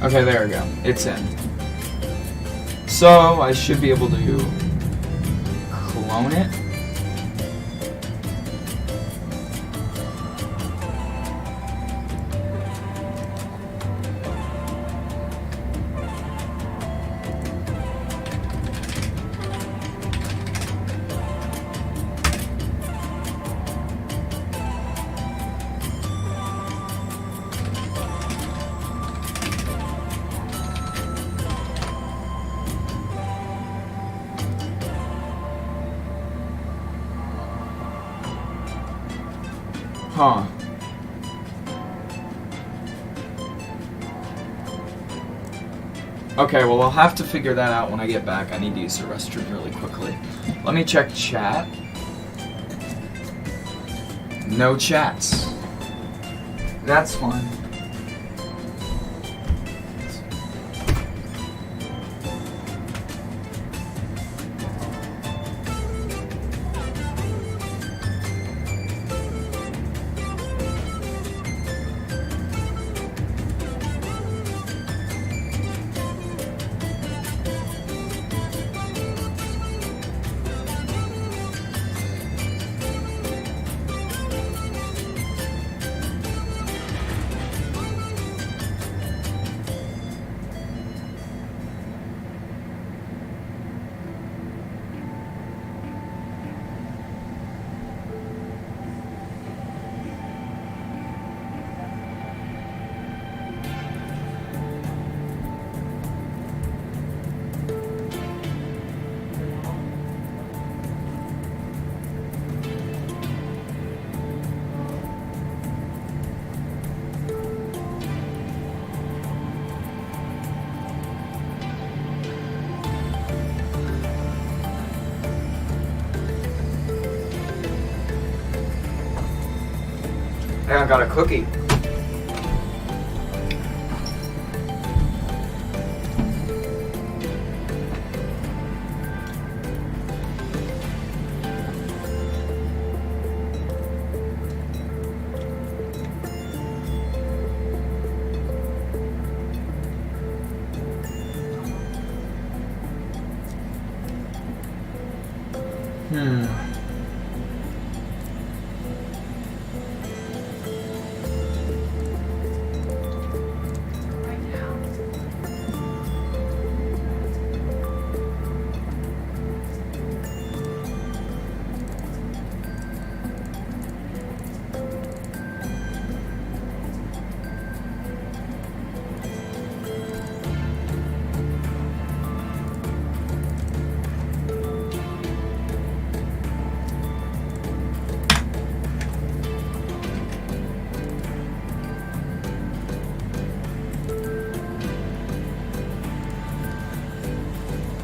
Okay, there we go. It's in. So I should be able to clone it. Huh. Okay, well I'll have to figure that out when I get back. I need to use the restroom really quickly. Let me check chat. No chats. That's fine. And I got a cookie.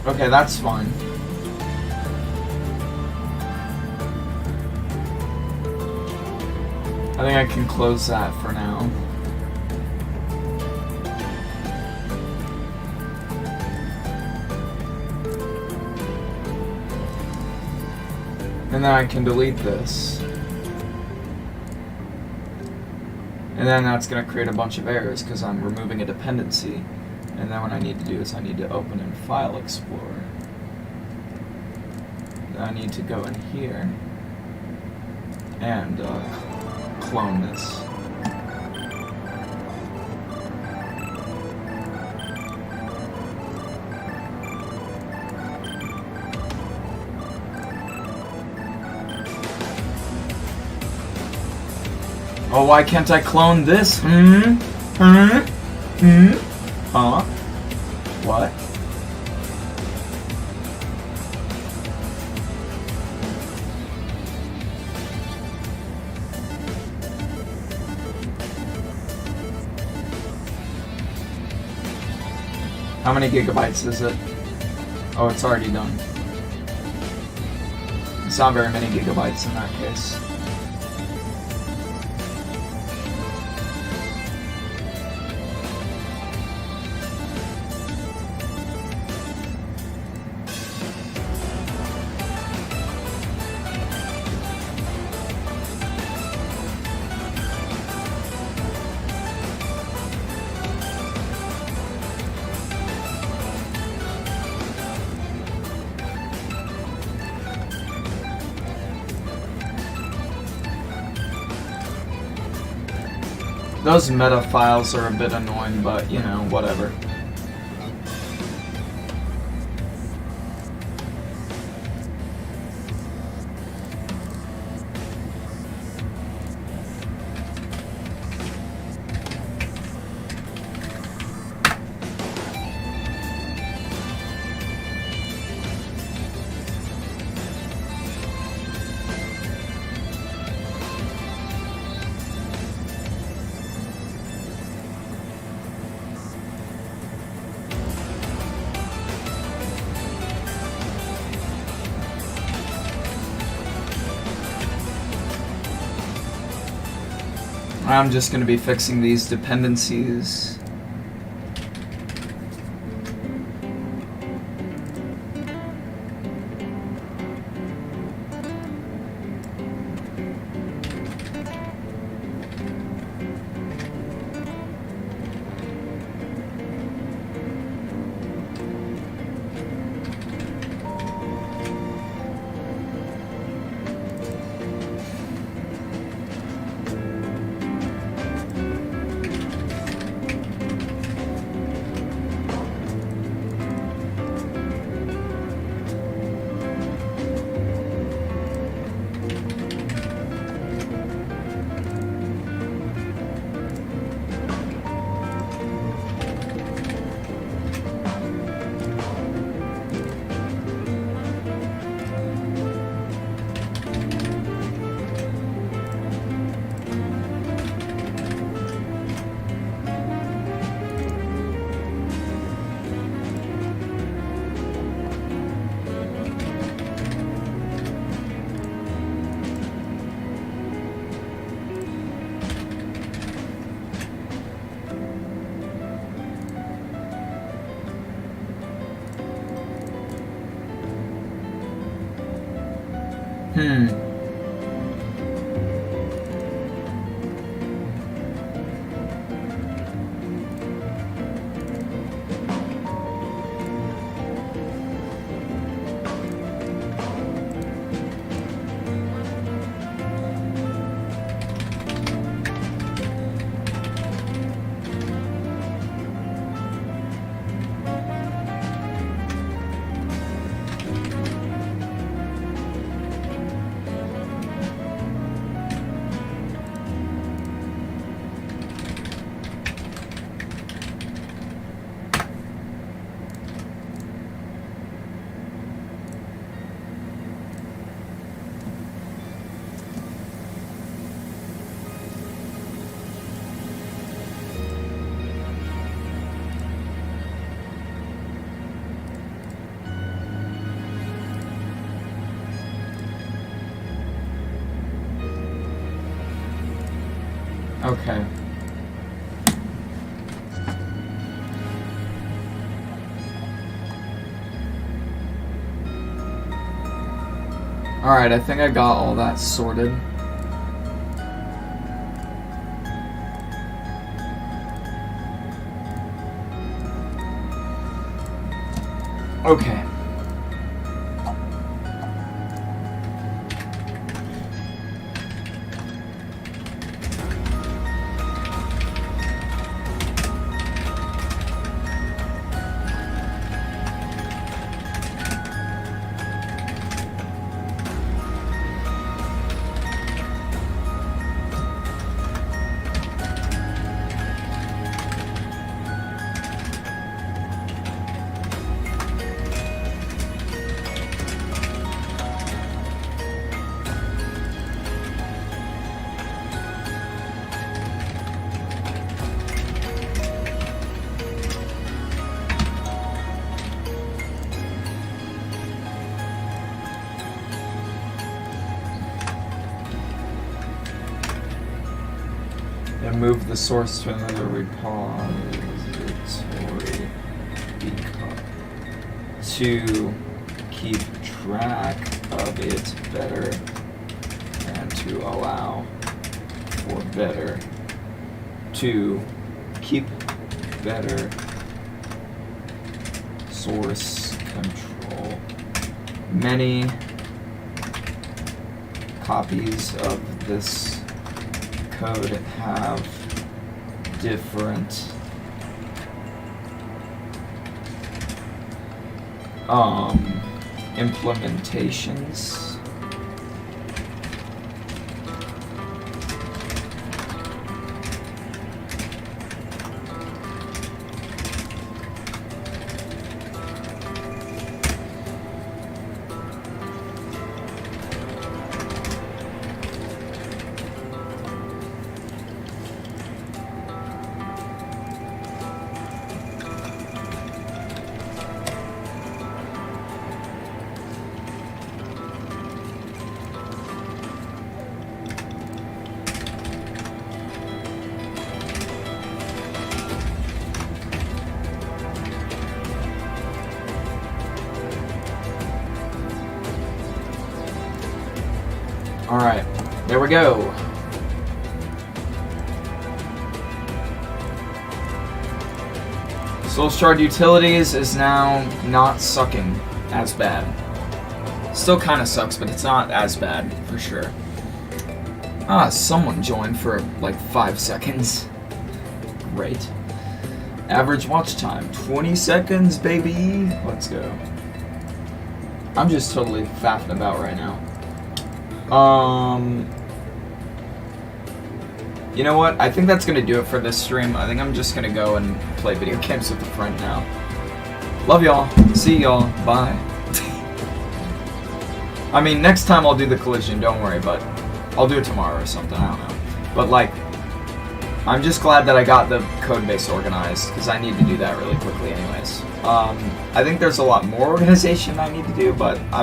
Okay, that's fine. I think I can close that for now. And then I can delete this. And then that's going to create a bunch of errors because I'm removing a dependency. And then what I need to do is I need to open in File Explorer. Then I need to go in here and clone this. Oh, why can't I clone this? Huh? What? How many gigabytes is it? Oh, it's already done. It's not very many gigabytes in that case. Those meta files are a bit annoying, but you know, whatever. I'm just going to be fixing these dependencies. Okay. Alright, I think I got all that sorted. Okay. And move the source to another repository to keep track of it better and to allow for better to keep better source control. Many copies of this code have different implementations. there we go. Soul Shard Utilities is now not sucking as bad. Still kind of sucks, but it's not as bad, for sure. Ah, someone joined for like 5 seconds. Great. Average watch time, 20 seconds, baby. Let's go. I'm just totally faffing about right now. You know what? I think that's going to do it for this stream. I think I'm just going to go and play video games with a friend now. Love y'all. See y'all. Bye. I mean, next time I'll do the collision, don't worry, but I'll do it tomorrow or something, I don't know. But, like, I'm just glad that I got the code base organized, because I need to do that really quickly anyways. I think there's a lot more organization I need to do, but I've